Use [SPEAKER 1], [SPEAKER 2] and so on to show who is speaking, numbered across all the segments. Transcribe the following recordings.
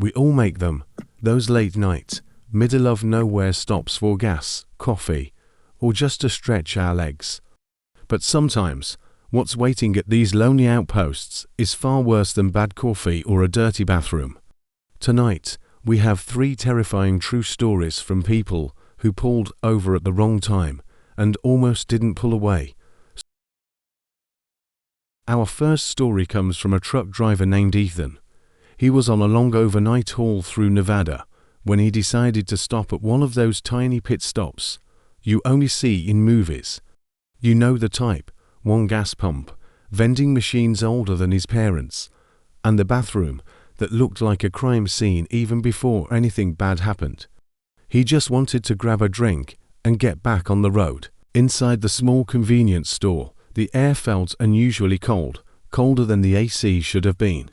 [SPEAKER 1] We all make them, those late night, middle of nowhere stops for gas, coffee, or just to stretch our legs. But sometimes, what's waiting at these lonely outposts is far worse than bad coffee or a dirty bathroom. Tonight, we have 3 terrifying true stories from people who pulled over at the wrong time and almost didn't pull away. Our first story comes from a truck driver named Ethan. He was on a long overnight haul through Nevada when he decided to stop at one of those tiny pit stops you only see in movies. You know the type, one gas pump, vending machines older than his parents, and the bathroom that looked like a crime scene even before anything bad happened. He just wanted to grab a drink and get back on the road. Inside the small convenience store, the air felt unusually cold, colder than the AC should have been.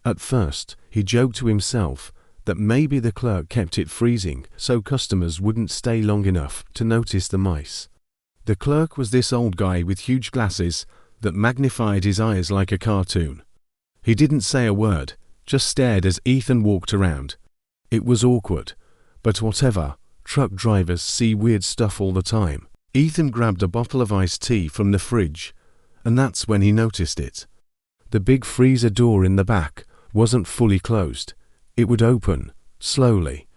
[SPEAKER 1] At first, he joked to himself that maybe the clerk kept it freezing so customers wouldn't stay long enough to notice the mice. The clerk was this old guy with huge glasses that magnified his eyes like a cartoon. He didn't say a word, just stared as Ethan walked around. It was awkward, but whatever, truck drivers see weird stuff all the time. Ethan grabbed a bottle of iced tea from the fridge, and that's when he noticed it. The big freezer door in the back wasn't fully closed. It would open, slowly,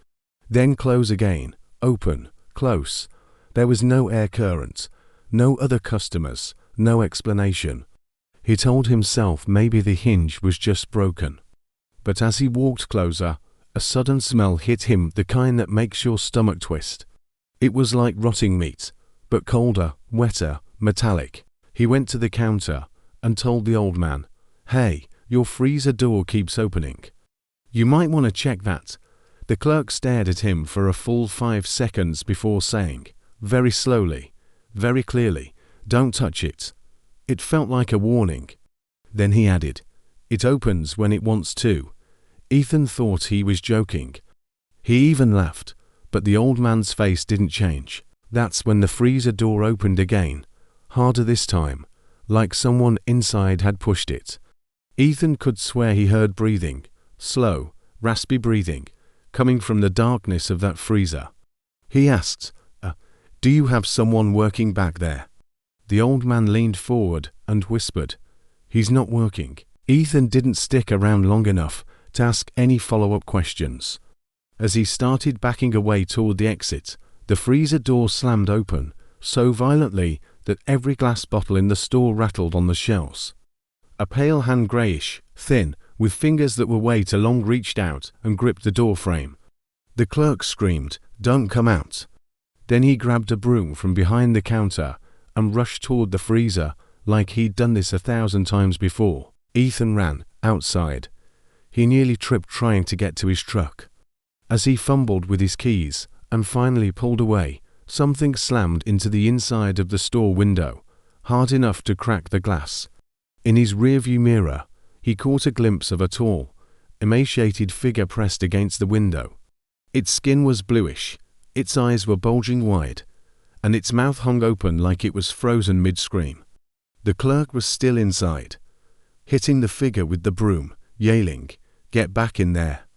[SPEAKER 1] then close again, open, close. There was no air current, no other customers, no explanation. He told himself maybe the hinge was just broken. But as he walked closer, a sudden smell hit him, the kind that makes your stomach twist. It was like rotting meat, but colder, wetter, metallic. He went to the counter and told the old man, "Hey, your freezer door keeps opening. You might want to check that." The clerk stared at him for a full 5 seconds before saying, very slowly, very clearly, "Don't touch it." It felt like a warning. Then he added, "It opens when it wants to." Ethan thought he was joking. He even laughed, but the old man's face didn't change. That's when the freezer door opened again, harder this time, like someone inside had pushed it. Ethan could swear he heard breathing, slow, raspy breathing, coming from the darkness of that freezer. He asked, "Do you have someone working back there?" The old man leaned forward and whispered, "He's not working." Ethan didn't stick around long enough to ask any follow-up questions. As he started backing away toward the exit, the freezer door slammed open, so violently that every glass bottle in the store rattled on the shelves. A pale hand, grayish, thin, with fingers that were way too long, reached out and gripped the door frame. The clerk screamed, "Don't come out." Then he grabbed a broom from behind the counter and rushed toward the freezer like he'd done this 1,000 times before. Ethan ran, outside. He nearly tripped trying to get to his truck. As he fumbled with his keys and finally pulled away, something slammed into the inside of the store window, hard enough to crack the glass. In his rearview mirror, he caught a glimpse of a tall, emaciated figure pressed against the window. Its skin was bluish, its eyes were bulging wide, and its mouth hung open like it was frozen mid-scream. The clerk was still inside, hitting the figure with the broom, yelling, "Get back in there."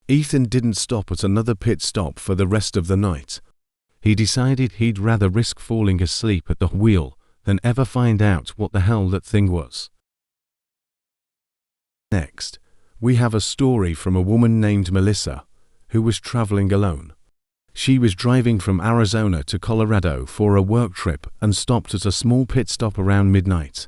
[SPEAKER 1] Ethan didn't stop at another pit stop for the rest of the night. He decided he'd rather risk falling asleep at the wheel than ever find out what the hell that thing was. Next, we have a story from a woman named Melissa, who was traveling alone. She was driving from Arizona to Colorado for a work trip and stopped at a small pit stop around midnight.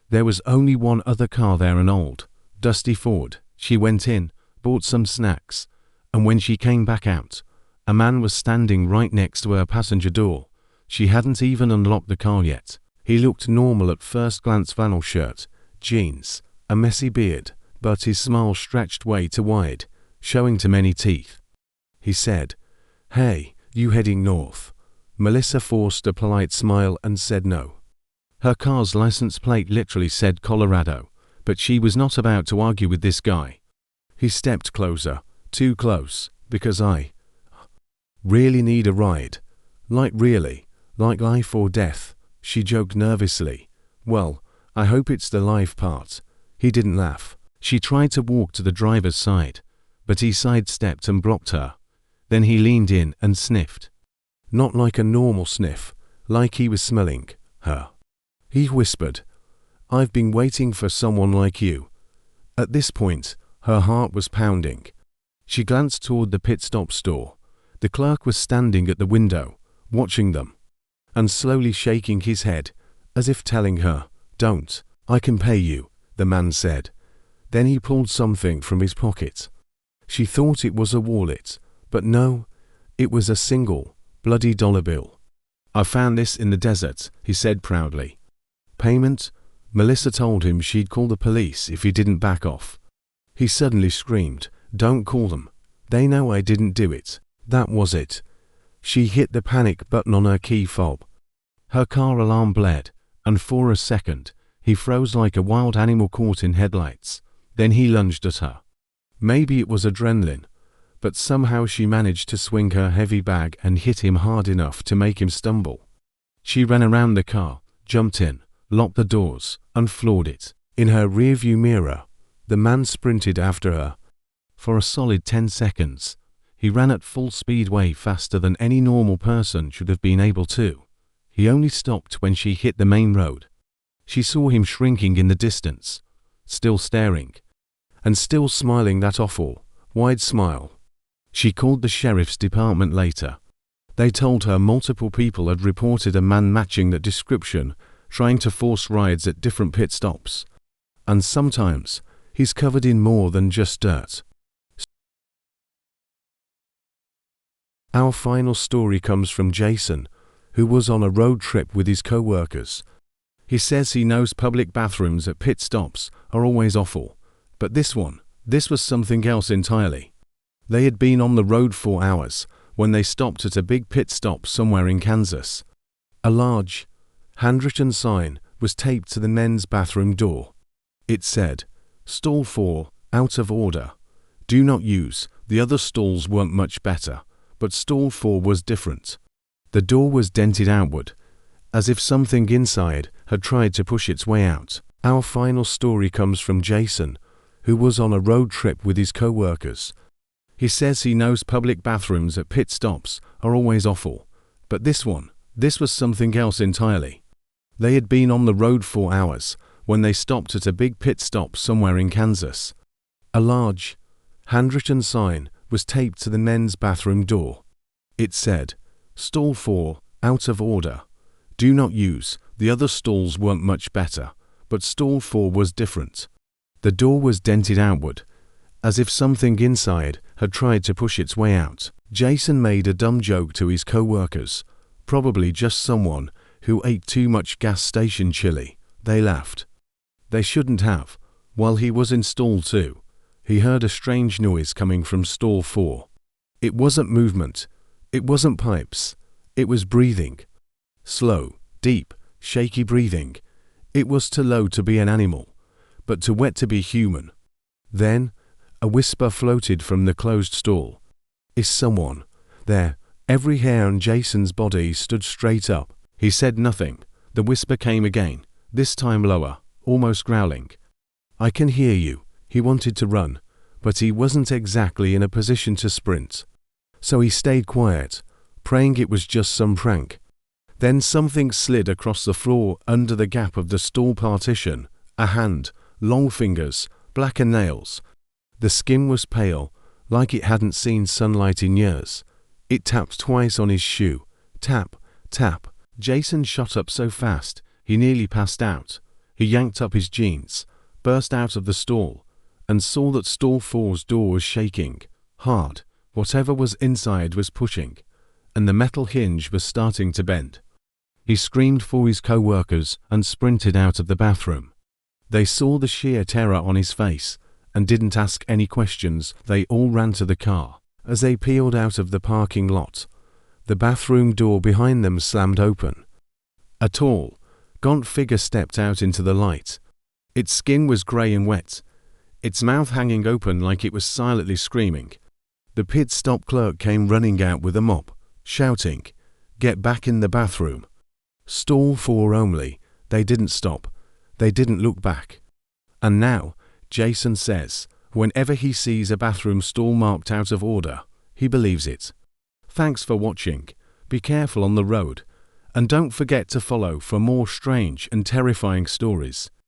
[SPEAKER 1] There was only one other car there, an old, dusty Ford. She went in, bought some snacks, and when she came back out, a man was standing right next to her passenger door. She hadn't even unlocked the car yet. He looked normal at first glance, flannel shirt, jeans, a messy beard, but his smile stretched way too wide, showing too many teeth. He said, "Hey, you heading north?" Melissa forced a polite smile and said no. Her car's license plate literally said Colorado, but she was not about to argue with this guy. He stepped closer, too close, because I really need a ride. Like really, like life or death, she joked nervously. Well, I hope it's the life part. He didn't laugh. She tried to walk to the driver's side, but he sidestepped and blocked her. Then he leaned in and sniffed. Not like a normal sniff, like he was smelling her. He whispered, "I've been waiting for someone like you." At this point, her heart was pounding. She glanced toward the pit stop store. The clerk was standing at the window, watching them, and slowly shaking his head, as if telling her, "Don't, I can pay you," the man said. Then he pulled something from his pocket. She thought it was a wallet, but no, it was a single, bloody dollar bill. "I found this in the desert," he said proudly. "Payment?" Melissa told him she'd call the police if he didn't back off. He suddenly screamed, "Don't call them. They know I didn't do it." That was it. She hit the panic button on her key fob. Her car alarm blared, and for a second, he froze like a wild animal caught in headlights. Then he lunged at her. Maybe it was adrenaline, but somehow she managed to swing her heavy bag and hit him hard enough to make him stumble. She ran around the car, jumped in, locked the doors, and floored it. In her rearview mirror, the man sprinted after her. For a solid 10 seconds, he ran at full speed, way faster than any normal person should have been able to. He only stopped when she hit the main road. She saw him shrinking in the distance, still staring, and still smiling that awful, wide smile. She called the sheriff's department later. They told her multiple people had reported a man matching that description, trying to force rides at different pit stops. And sometimes, he's covered in more than just dirt. Our final story comes from Jason, who was on a road trip with his co-workers. He says he knows public bathrooms at pit stops are always awful, but this was something else entirely. They had been on the road for hours when they stopped at a big pit stop somewhere in Kansas. A large, handwritten sign was taped to the men's bathroom door. It said, "Stall 4, out of order. Do not use." The other stalls weren't much better, but stall 4 was different. The door was dented outward, as if something inside had tried to push its way out. Our final story comes from Jason, who was on a road trip with his co-workers. He says he knows public bathrooms at pit stops are always awful, but this was something else entirely. They had been on the road for hours when they stopped at a big pit stop somewhere in Kansas. A large, handwritten sign was taped to the men's bathroom door. It said, "Stall 4, out of order. Do not use." The other stalls weren't much better, but stall 4 was different. The door was dented outward, as if something inside had tried to push its way out. Jason made a dumb joke to his co-workers, probably just someone who ate too much gas station chili. They laughed. They shouldn't have. While he was in stall 2, he heard a strange noise coming from stall 4. It wasn't movement. It wasn't pipes. It was breathing. Slow, deep, shaky breathing. It was too low to be an animal, but too wet to be human. Then, a whisper floated from the closed stall. "Is someone there?" Every hair on Jason's body stood straight up. He said nothing. The whisper came again, this time lower, almost growling. "I can hear you." He wanted to run, but he wasn't exactly in a position to sprint. So he stayed quiet, praying it was just some prank. Then something slid across the floor under the gap of the stall partition. A hand, long fingers, blacker nails. The skin was pale, like it hadn't seen sunlight in years. It tapped twice on his shoe. Tap, tap. Jason shot up so fast, he nearly passed out. He yanked up his jeans, burst out of the stall, and saw that stall 4's door was shaking. Hard. Whatever was inside was pushing, and the metal hinge was starting to bend. He screamed for his co-workers and sprinted out of the bathroom. They saw the sheer terror on his face and didn't ask any questions. They all ran to the car. As they peeled out of the parking lot, the bathroom door behind them slammed open. A tall, gaunt figure stepped out into the light. Its skin was grey and wet, its mouth hanging open like it was silently screaming. The pit stop clerk came running out with a mop, shouting, "Get back in the bathroom." Stall 4 only. They didn't stop. They didn't look back. And now, Jason says, Whenever he sees a bathroom stall marked out of order, he believes it. Thanks for watching. Be careful on the road, and don't forget to follow for more strange and terrifying stories.